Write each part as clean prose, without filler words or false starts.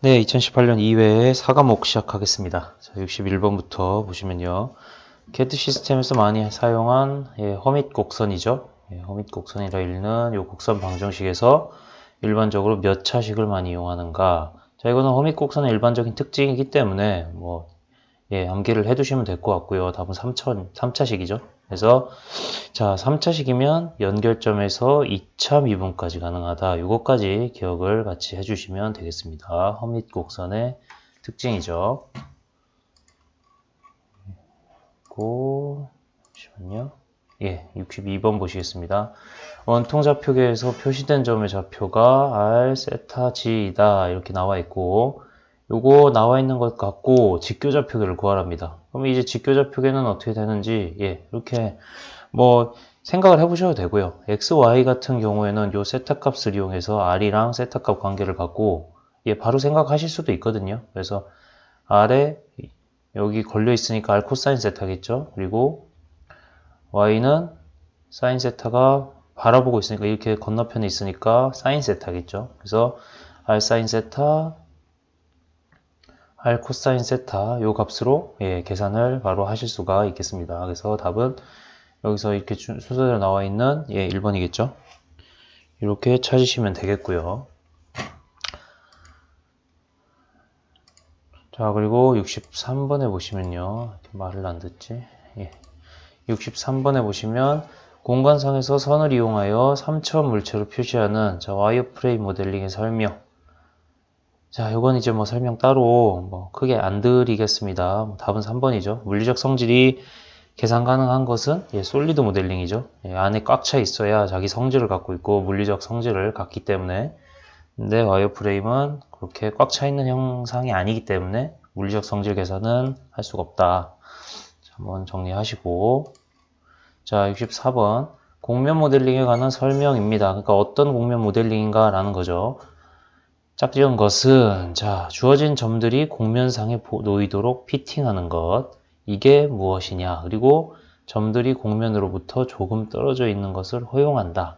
네, 2018년 2회의 4과목 시작하겠습니다. 자, 61번부터 보시면요. CAD 시스템에서 많이 사용한 허밋 곡선이죠. 허밋 곡선이라 읽는 이 곡선 방정식에서 일반적으로 몇 차식을 많이 이용하는가. 자, 이거는 허밋 곡선의 일반적인 특징이기 때문에 암기를 해두시면 될 것 같고요. 답은 3차식이죠. 그래서 자, 3차식이면 연결점에서 2차 미분까지 가능하다. 이것까지 기억을 같이 해주시면 되겠습니다. 허밋 곡선의 특징이죠. 잠시만요. 62번 보시겠습니다. 원통 좌표계에서 표시된 점의 좌표가 R, 세타, G이다. 이렇게 나와 있고, 요거 나와 있는 것 갖고 직교 좌표계를 구하랍니다. 그럼 이제 직교 좌표계는 어떻게 되는지, 이렇게 생각을 해보셔도 되고요. x, y 같은 경우에는 요 세타 값을 이용해서 r이랑 세타 값 관계를 갖고 바로 생각하실 수도 있거든요. 그래서 r에 여기 걸려 있으니까 r 코사인 세타겠죠. 그리고 y는 사인 세타가 바라보고 있으니까 이렇게 건너편에 있으니까 사인 세타겠죠. 그래서 r 사인 세타, r 코사인 세타 요 값으로 계산을 바로 하실 수가 있겠습니다. 그래서 답은 여기서 이렇게 순서대로 나와 있는 1번이겠죠. 이렇게 찾으시면 되겠고요. 자, 그리고 63번에 보시면요. 말을 안 듣지? 63번에 보시면 공간상에서 선을 이용하여 3차원 물체로 표시하는 와이어프레임 모델링의 설명. 자, 이건 이제 설명 따로 크게 안 드리겠습니다. 답은 3번이죠. 물리적 성질이 계산 가능한 것은 솔리드 모델링이죠. 안에 꽉 차 있어야 자기 성질을 갖고 있고 물리적 성질을 갖기 때문에. 근데 와이어프레임은 그렇게 꽉 차 있는 형상이 아니기 때문에 물리적 성질 계산은 할 수가 없다. 자, 한번 정리하시고. 자, 64번. 곡면 모델링에 관한 설명입니다. 그러니까 어떤 곡면 모델링인가 라는 거죠. 짝지은 것은 주어진 점들이 곡면상에 놓이도록 피팅하는 것. 이게 무엇이냐. 그리고 점들이 곡면으로부터 조금 떨어져 있는 것을 허용한다.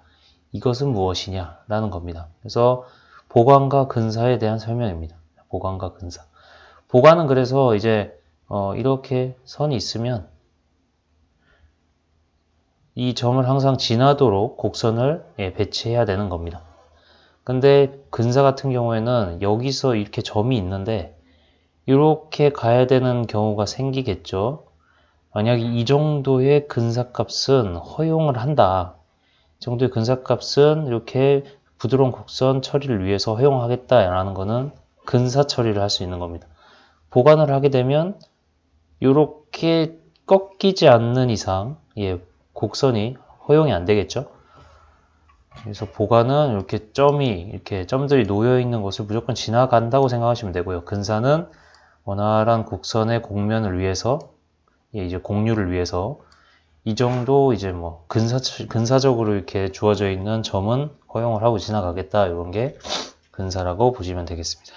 이것은 무엇이냐 라는 겁니다. 그래서 보관과 근사에 대한 설명입니다. 보관과 근사. 보관은 그래서 이제 이렇게 선이 있으면 이 점을 항상 지나도록 곡선을 배치해야 되는 겁니다. 근데 근사 같은 경우에는 여기서 이렇게 점이 있는데 이렇게 가야 되는 경우가 생기겠죠. 만약 이 정도의 근사값은 허용을 한다. 이 정도의 근사값은 이렇게 부드러운 곡선 처리를 위해서 허용하겠다라는 것은 근사 처리를 할 수 있는 겁니다. 보관을 하게 되면 이렇게 꺾이지 않는 이상 곡선이 허용이 안 되겠죠. 그래서 보관은 이렇게 점들이 놓여 있는 것을 무조건 지나간다고 생각하시면 되고요. 근사는 원활한 곡선의 곡면을 위해서 이제 곡률을 위해서 이 정도 이제 근사적으로 이렇게 주어져 있는 점은 허용을 하고 지나가겠다. 이런 게 근사라고 보시면 되겠습니다.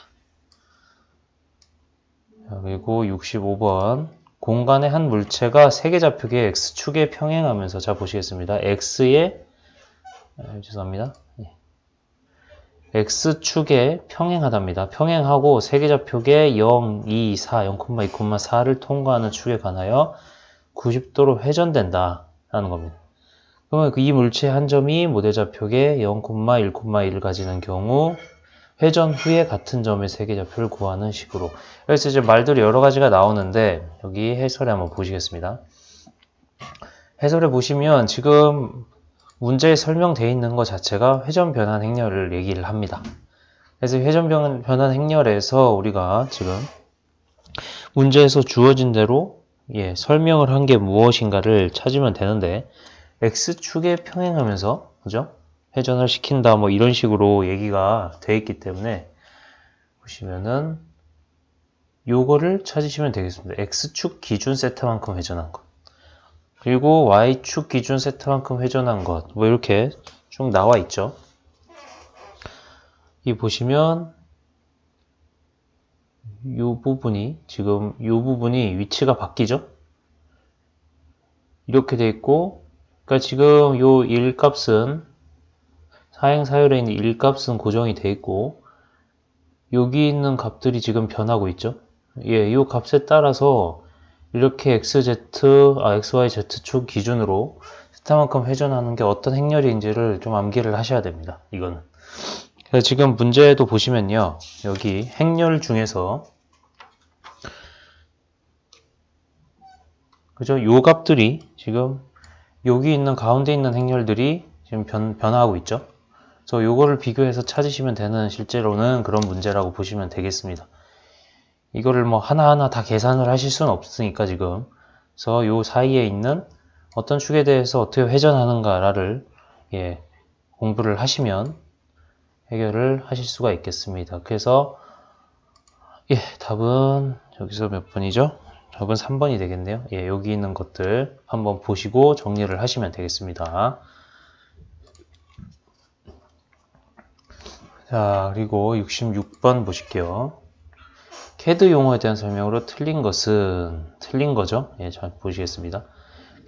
자, 그리고 65번. 공간의 한 물체가 세개 좌표계 x축에 평행하면서 자 보시겠습니다. x에 죄송합니다. x축에 평행하답니다. 평행하고 세개 좌표계 0, 2, 4, 0,2,4를 통과하는 축에 관하여 90도로 회전된다 라는 겁니다. 그러면 이 물체의 한 점이 모델 좌표계 0,1,1을 가지는 경우 회전 후에 같은 점의 세개 좌표를 구하는 식으로. 그래서 이제 말들이 여러 가지가 나오는데 여기 해설에 한번 보시겠습니다. 해설에 보시면 지금 문제에 설명되어 있는 것 자체가 회전 변환 행렬을 얘기를 합니다. 그래서 회전 변환 행렬에서 우리가 지금 문제에서 주어진 대로 설명을 한 게 무엇인가를 찾으면 되는데 x축에 평행하면서 그죠? 회전을 시킨다 이런 식으로 얘기가 되어 있기 때문에 보시면은 요거를 찾으시면 되겠습니다. x축 기준 세타만큼 회전한 것 그리고 y축 기준 세타만큼 회전한 것 이렇게 쭉 나와 있죠. 이 보시면 요 부분이 지금 요 부분이 위치가 바뀌죠. 이렇게 돼 있고 그러니까 지금 요 1값은 사행사열에 있는 1값은 고정이 돼 있고 여기 있는 값들이 지금 변하고 있죠. 이 값에 따라서 이렇게 XYZ축 기준으로 세타만큼 회전하는 게 어떤 행렬인지를 좀 암기를 하셔야 됩니다. 이거는. 그래서 지금 문제도 보시면요. 여기 행렬 중에서 그죠? 요 값들이 지금 여기 있는 가운데 있는 행렬들이 지금 변화하고 있죠. 그래서 요거를 비교해서 찾으시면 되는 실제로는 그런 문제라고 보시면 되겠습니다. 이거를 뭐 하나하나 다 계산을 하실 수는 없으니까 지금. 그래서 요 사이에 있는 어떤 축에 대해서 어떻게 회전하는가를 공부를 하시면 해결을 하실 수가 있겠습니다. 그래서 답은 여기서 몇 번이죠? 답은 3번이 되겠네요. 여기 있는 것들 한번 보시고 정리를 하시면 되겠습니다. 자, 그리고 66번 보실게요. CAD 용어에 대한 설명으로 틀린 것은 틀린 거죠. 잘 보시겠습니다.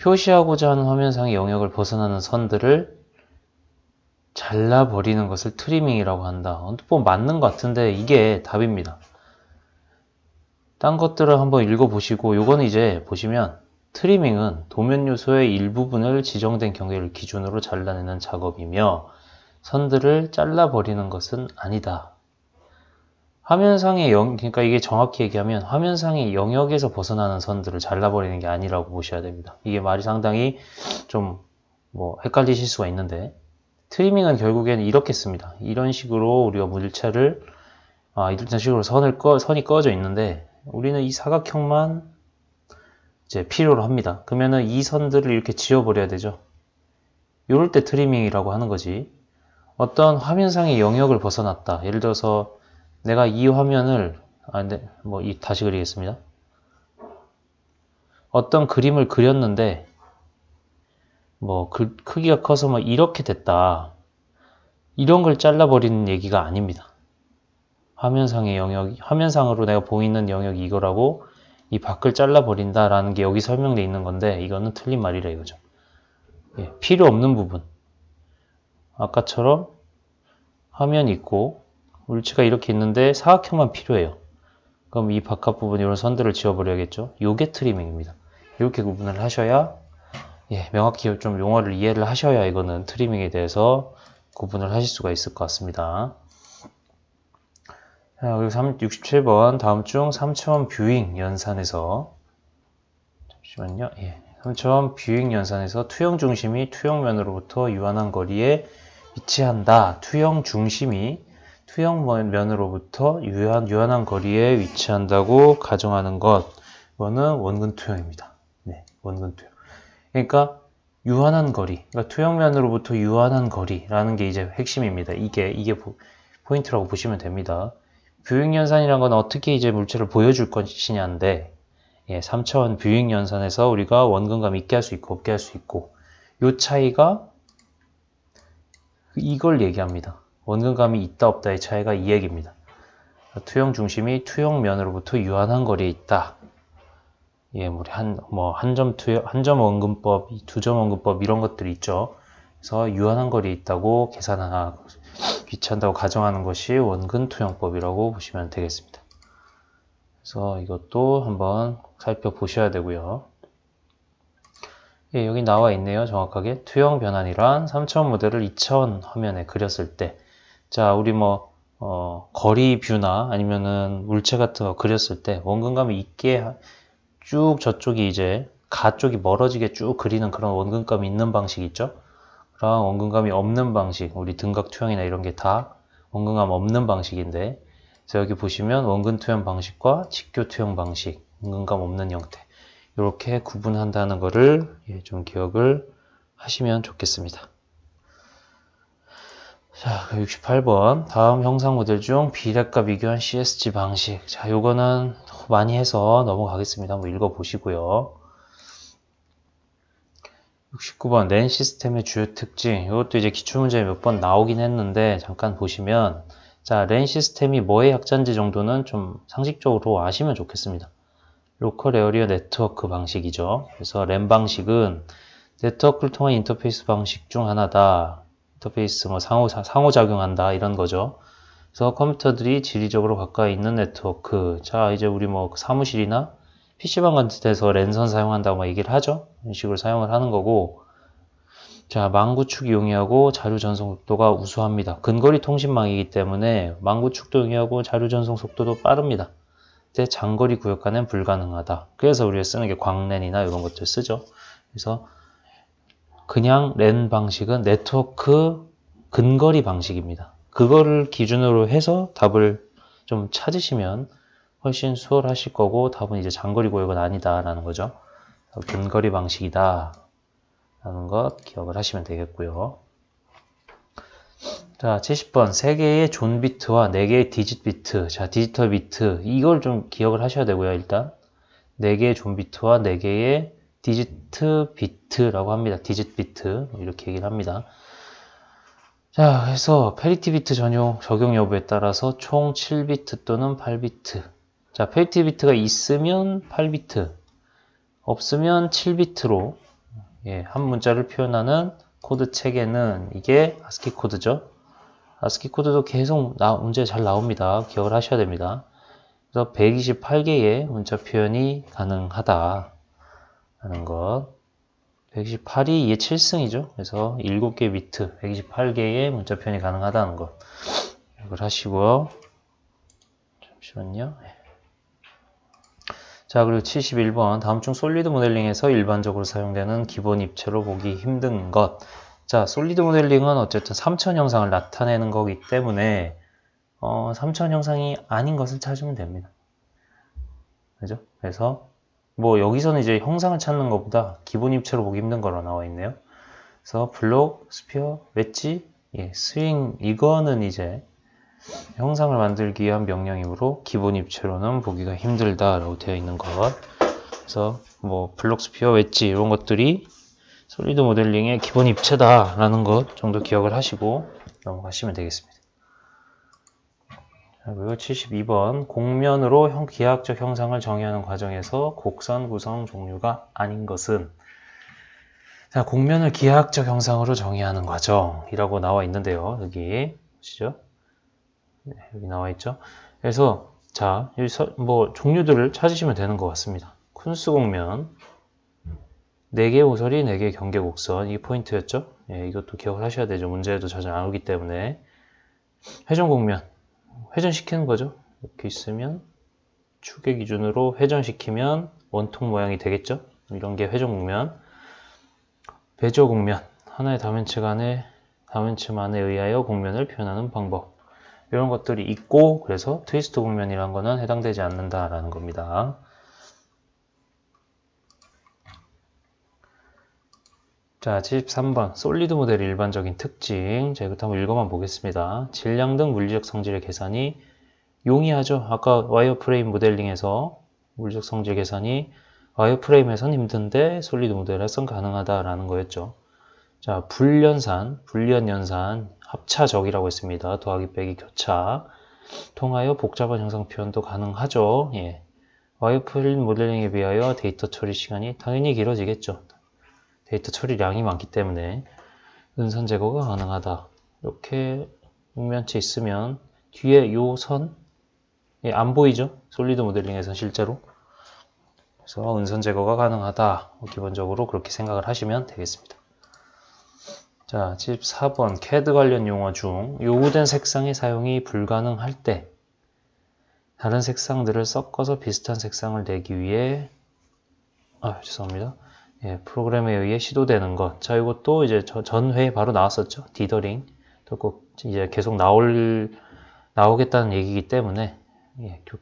표시하고자 하는 화면상의 영역을 벗어나는 선들을 잘라버리는 것을 트리밍이라고 한다. 뭐 맞는 것 같은데 이게 답입니다. 딴 것들을 한번 읽어보시고 요거는 이제 보시면 트리밍은 도면 요소의 일부분을 지정된 경계를 기준으로 잘라내는 작업이며 선들을 잘라버리는 것은 아니다. 화면상의 그러니까 이게 정확히 얘기하면 화면상의 영역에서 벗어나는 선들을 잘라버리는 게 아니라고 보셔야 됩니다. 이게 말이 상당히 좀 헷갈리실 수가 있는데 트리밍은 결국에는 이렇게 씁니다. 이런 식으로 우리가 물체를 이런 식으로 선이 꺼져 있는데 우리는 이 사각형만 이제 필요로 합니다. 그러면은 이 선들을 이렇게 지워버려야 되죠. 이럴 때 트리밍이라고 하는 거지. 어떤 화면상의 영역을 벗어났다. 예를 들어서 내가 이 화면을 다시 그리겠습니다. 어떤 그림을 그렸는데 크기가 커서 이렇게 됐다. 이런 걸 잘라버리는 얘기가 아닙니다. 화면상의 영역, 화면상으로 내가 보이는 영역이 이거라고 이 밖을 잘라버린다라는 게 여기 설명되어 있는 건데 이거는 틀린 말이라 이거죠. 필요 없는 부분. 아까처럼 화면이 있고 물체가 이렇게 있는데 사각형만 필요해요. 그럼 이 바깥 부분 이런 선들을 지워버려야겠죠. 요게 트리밍입니다. 이렇게 구분을 하셔야 명확히 좀 용어를 이해를 하셔야 이거는 트리밍에 대해서 구분을 하실 수가 있을 것 같습니다. 자, 그리고 67번 다음 중 3차원 뷰잉 연산에서 잠시만요. 3차원 뷰잉 연산에서 투영 중심이 투영면으로부터 유한한 거리에 위치한다. 투영 중심이 투영면으로부터 유한한 거리에 위치한다고 가정하는 것. 이거는 원근 투영입니다. 원근 투영. 그러니까 유한한 거리, 그러니까 투영면으로부터 유한한 거리라는 게 이제 핵심입니다. 이게 포인트라고 보시면 됩니다. 뷰잉 연산이란 건 어떻게 이제 물체를 보여줄 것이냐인데 3차원 뷰잉 연산에서 우리가 원근감 있게 할 수 있고 없게 할 수 있고 요 차이가 이걸 얘기합니다. 원근감이 있다 없다의 차이가 이 얘기입니다. 투영 중심이 투영면으로부터 유한한 거리에 있다. 한 점 원근법, 두 점 원근법 이런 것들이 있죠. 그래서 유한한 거리에 있다고 계산하고 위치한다고 가정하는 것이 원근 투영법이라고 보시면 되겠습니다. 그래서 이것도 한번 살펴보셔야 되고요. 여기 나와 있네요. 정확하게 투영 변환이란 3차원 모델을 2차원 화면에 그렸을 때 자, 우리 거리 뷰나 아니면은 물체 같은 거 그렸을 때 원근감이 있게 쭉 저쪽이 이제 가쪽이 멀어지게 쭉 그리는 그런 원근감이 있는 방식 있죠? 그런 원근감이 없는 방식, 우리 등각 투영이나 이런 게 다 원근감 없는 방식인데 그래서 여기 보시면 원근 투영 방식과 직교 투영 방식, 원근감 없는 형태 이렇게 구분한다는 거를 좀 기억을 하시면 좋겠습니다. 자, 68번 다음 형상 모델 중 비례값 비교한 CSG 방식. 자, 요거는 많이 해서 넘어가겠습니다. 한번 읽어보시고요. 69번 랜 시스템의 주요 특징. 이것도 이제 기출문제에 몇 번 나오긴 했는데 잠깐 보시면 자, 랜 시스템이 뭐의 약자인지 정도는 좀 상식적으로 아시면 좋겠습니다. 로컬 에어리어 네트워크 방식이죠. 그래서 랜 방식은 네트워크를 통한 인터페이스 방식 중 하나다. 인터페이스 상호작용한다 이런 거죠. 그래서 컴퓨터들이 지리적으로 가까이 있는 네트워크. 자, 이제 우리 뭐 사무실이나 PC방 같은 데서 랜선 사용한다고 막 얘기를 하죠. 이런 식으로 사용을 하는 거고. 자, 망구축 용이하고 자료 전송 속도가 우수합니다. 근거리 통신망이기 때문에 망구축도 용이하고 자료 전송 속도도 빠릅니다. 근데 장거리 구역 간엔 불가능하다. 그래서 우리가 쓰는 게 광랜이나 이런 것들 쓰죠. 그래서 그냥 랜 방식은 네트워크 근거리 방식입니다. 그거를 기준으로 해서 답을 좀 찾으시면 훨씬 수월하실 거고, 답은 이제 장거리 구역은 아니다라는 거죠. 근거리 방식이다 라는 것 기억을 하시면 되겠고요. 자, 70번 3개의 존 비트와 4개의 디짓 비트. 자, 디지털 비트 이걸 좀 기억을 하셔야 되고요. 일단 4개의 존 비트와 4개의 디지트 비트라고 합니다. 디짓 비트 이렇게 얘기를 합니다. 자, 그래서 페리티 비트 적용 여부에 따라서 총 7비트 또는 8비트. 자, 페리티 비트가 있으면 8비트, 없으면 7비트로 한 문자를 표현하는 코드 체계는 이게 아스키 코드죠. 아스키 코드도 계속 문제 잘 나옵니다. 기억을 하셔야 됩니다. 그래서 128개의 문자 표현이 가능하다 하는 것. 128이 이게 7승이죠. 그래서 7개 비트, 128개의 문자 표현이 가능하다는 것. 이걸 하시고요. 잠시만요. 자, 그리고 71번. 다음 중 솔리드 모델링에서 일반적으로 사용되는 기본 입체로 보기 힘든 것. 자, 솔리드 모델링은 어쨌든 3천 형상을 나타내는 거기 때문에 3천 형상이 아닌 것을 찾으면 됩니다. 그죠? 그래서 뭐 여기서는 이제 형상을 찾는 것보다 기본 입체로 보기 힘든 거로 나와 있네요. 그래서 블록, 스피어, 웨지, 스윙 이거는 이제 형상을 만들기 위한 명령이므로 기본 입체로는 보기가 힘들다라고 되어 있는 것. 그래서 뭐 블록, 스피어, 웨지 이런 것들이 솔리드 모델링의 기본 입체다라는 것 정도 기억을 하시고 넘어가시면 되겠습니다. 그리고 72번 곡면으로 기하학적 형상을 정의하는 과정에서 곡선 구성 종류가 아닌 것은. 자, 곡면을 기하학적 형상으로 정의하는 과정이라고 나와 있는데요. 여기 보시죠. 네, 여기 나와 있죠. 그래서 자, 여기서 뭐 종류들을 찾으시면 되는 것 같습니다. 쿤스 곡면 4개 오서리, 4개 경계 곡선 이 포인트였죠. 이것도 기억을 하셔야 되죠. 문제에도 자주 나오기 때문에. 회전 곡면 회전시키는 거죠. 이렇게 있으면 축의 기준으로 회전시키면 원통 모양이 되겠죠. 이런 게 회전 곡면. 배저 곡면 하나의 다면체만에 의하여 곡면을 표현하는 방법. 이런 것들이 있고, 그래서 트위스트 곡면이란 거는 해당되지 않는다라는 겁니다. 자, 73번 솔리드 모델의 일반적인 특징. 자, 이것도 한번 읽어만 보겠습니다. 질량 등 물리적 성질의 계산이 용이하죠. 아까 와이어프레임 모델링에서 물리적 성질 계산이 와이어프레임에선 힘든데 솔리드 모델에선 가능하다라는 거였죠. 자, 불리연산, 합차적이라고 했습니다. 더하기 빼기 교차. 통하여 복잡한 형상 표현도 가능하죠. 와이어프레임 모델링에 비하여 데이터 처리 시간이 당연히 길어지겠죠. 데이터 처리량이 많기 때문에 은선 제거가 가능하다. 이렇게 육면체 있으면 뒤에 요 선, 안 보이죠? 솔리드 모델링에서 실제로. 그래서 은선 제거가 가능하다. 기본적으로 그렇게 생각을 하시면 되겠습니다. 자, 74번 CAD 관련 용어 중 요구된 색상의 사용이 불가능할 때 다른 색상들을 섞어서 비슷한 색상을 내기 위해 죄송합니다. 프로그램에 의해 시도되는 것. 자, 이것도 이제 전 회에 바로 나왔었죠. 디더링. 또 꼭 이제 계속 나오겠다는 얘기이기 때문에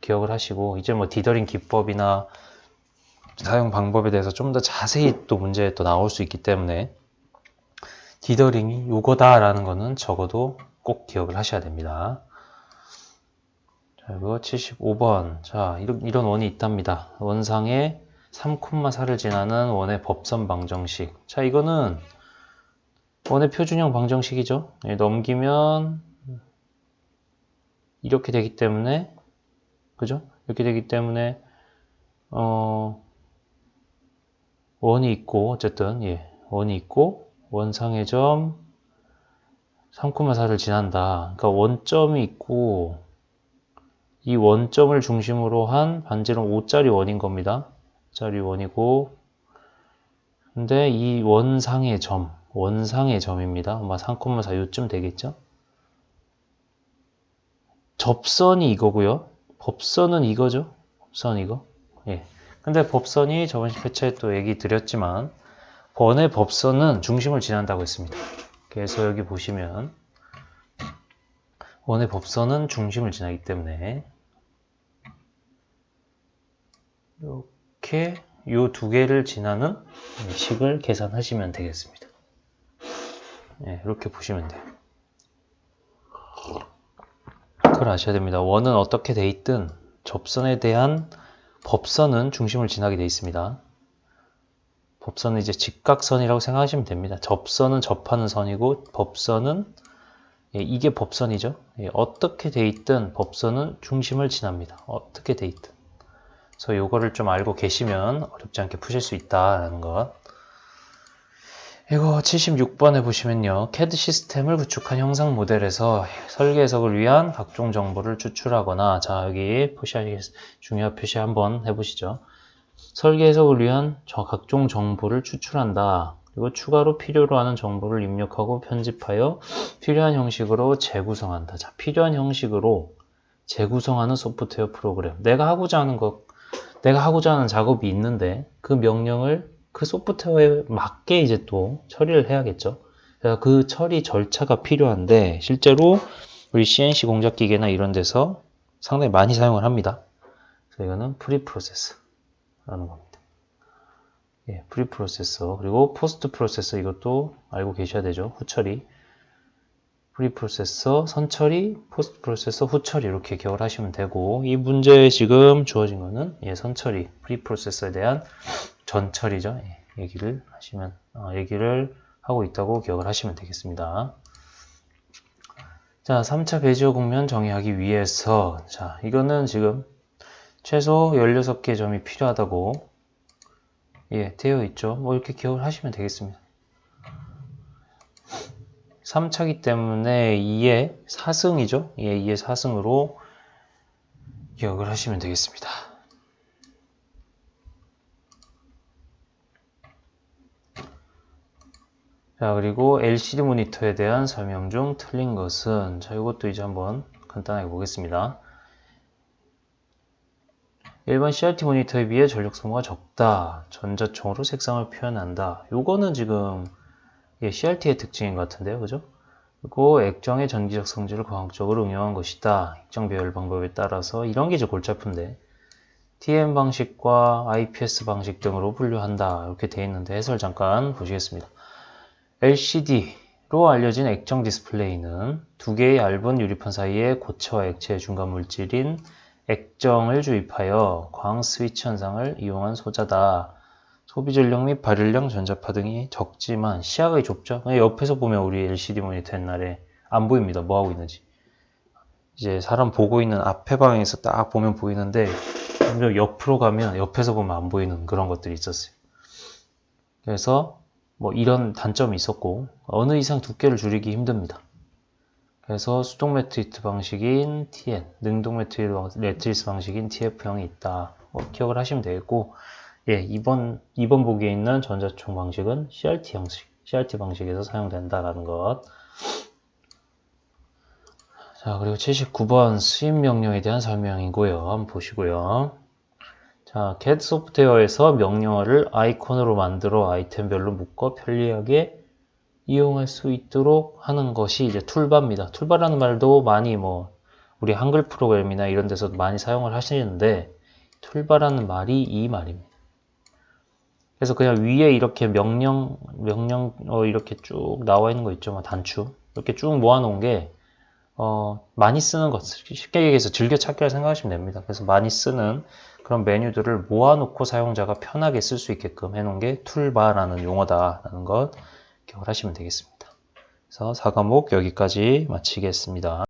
기억을 하시고, 이제 뭐 디더링 기법이나 사용 방법에 대해서 좀 더 자세히 또 문제에 또 나올 수 있기 때문에 디더링이 요거다라는 거는 적어도 꼭 기억을 하셔야 됩니다. 자, 이거 75번. 자, 이런 원이 있답니다. 원상에 3,4를 지나는 원의 법선 방정식. 자, 이거는 원의 표준형 방정식이죠. 넘기면 이렇게 되기 때문에, 그죠? 이렇게 되기 때문에 원이 있고, 어쨌든 원이 있고 원상의 점 3,4를 지난다. 그러니까 원점이 있고 이 원점을 중심으로 한 반지름 5짜리 원인 겁니다. 5짜리 원이고 근데 이 원상의 점입니다. 아마 3,4 요쯤 되겠죠? 접선이 이거고요. 법선은 이거죠. 법선 이거. 예. 근데 법선이 저번 회차에 또 얘기 드렸지만 번의 법선은 중심을 지난다고 했습니다. 그래서 여기 보시면 원의 법선은 중심을 지나기 때문에 이렇게 요 두 개를 지나는 식을 계산하시면 되겠습니다. 네, 이렇게 보시면 돼요. 그걸 아셔야 됩니다. 원은 어떻게 돼 있든 접선에 대한 법선은 중심을 지나게 돼 있습니다. 법선은 이제 직각선이라고 생각하시면 됩니다. 접선은 접하는 선이고 법선은 이게 법선이죠. 어떻게 돼 있든 법선은 중심을 지납니다. 어떻게 돼 있든. 그래서 요거를 좀 알고 계시면 어렵지 않게 푸실 수 있다라는 것. 이거 76번에 보시면요. CAD 시스템을 구축한 형상 모델에서 설계 해석을 위한 각종 정보를 추출하거나 자 여기 중요한 표시 한번 해보시죠. 설계 해석을 위한 각종 정보를 추출한다. 그리고 추가로 필요로 하는 정보를 입력하고 편집하여 필요한 형식으로 재구성한다. 자, 필요한 형식으로 재구성하는 소프트웨어 프로그램. 내가 하고자 하는 작업이 있는데 그 명령을 그 소프트웨어에 맞게 이제 또 처리를 해야겠죠. 그래서 그 처리 절차가 필요한데 실제로 우리 CNC 공작 기계나 이런 데서 상당히 많이 사용을 합니다. 그래서 이거는 프리프로세서라는 겁니다. 예, 프리프로세서 그리고 포스트 프로세서 이것도 알고 계셔야 되죠. 후처리. 프리프로세서, 선처리, 포스트 프로세서, 후처리 이렇게 기억을 하시면 되고 이 문제에 지금 주어진 거는 선처리, 프리프로세서에 대한 전처리죠. 얘기를 하고 있다고 기억을 하시면 되겠습니다. 자, 3차 배지어 국면 정의하기 위해서 자, 이거는 지금 최소 16개 점이 필요하다고 되어 있죠. 뭐 이렇게 기억을 하시면 되겠습니다. 3차기 때문에 2의 4승이죠. 2의 4승으로 기억을 하시면 되겠습니다. 자, 그리고 LCD 모니터에 대한 설명 중 틀린 것은 자, 이것도 이제 한번 간단하게 보겠습니다. 일반 CRT 모니터에 비해 전력 소모가 적다. 전자총으로 색상을 표현한다. 요거는 지금 CRT의 특징인 것 같은데요. 그죠? 그리고 액정의 전기적 성질을 과학적으로 응용한 것이다. 액정 배열 방법에 따라서 이런 게 이제 골치 아픈데 TM 방식과 IPS 방식 등으로 분류한다. 이렇게 되어 있는데 해설 잠깐 보시겠습니다. LCD로 알려진 액정 디스플레이는 두 개의 얇은 유리판 사이에 고체와 액체의 중간 물질인 액정을 주입하여 광 스위치 현상을 이용한 소자다. 소비 전력 및 발열량, 전자파 등이 적지만 시야가 좁죠. 옆에서 보면 우리 LCD 모니터 옛날에 안 보입니다. 뭐 하고 있는지. 이제 사람 보고 있는 앞에 방향에서 딱 보면 보이는데 옆으로 가면 옆에서 보면 안 보이는 그런 것들이 있었어요. 그래서 뭐 이런 단점이 있었고 어느 이상 두께를 줄이기 힘듭니다. 그래서 수동 매트리스 방식인 TN, 능동 매트리스 방식인 TF형이 있다. 기억을 하시면 되겠고 이번 보기에 있는 전자총 방식은 CRT 방식에서 사용된다라는 것. 자, 그리고 79번 수입 명령에 대한 설명이고요. 한번 보시고요. 자, CAD 소프트웨어에서 명령어를 아이콘으로 만들어 아이템별로 묶어 편리하게 이용할 수 있도록 하는 것이 이제 툴바입니다. 툴바라는 말도 많이 우리 한글 프로그램이나 이런 데서도 많이 사용을 하시는데 툴바라는 말이 이 말입니다. 그래서 그냥 위에 이렇게 명령 이렇게 쭉 나와 있는 거 있죠. 단추 이렇게 쭉 모아놓은 게 많이 쓰는 것, 쉽게 얘기해서 즐겨찾기라 생각하시면 됩니다. 그래서 많이 쓰는 그런 메뉴들을 모아놓고 사용자가 편하게 쓸 수 있게끔 해놓은 게 툴바라는 용어다라는 것 기억을 하시면 되겠습니다. 그래서 4과목 여기까지 마치겠습니다.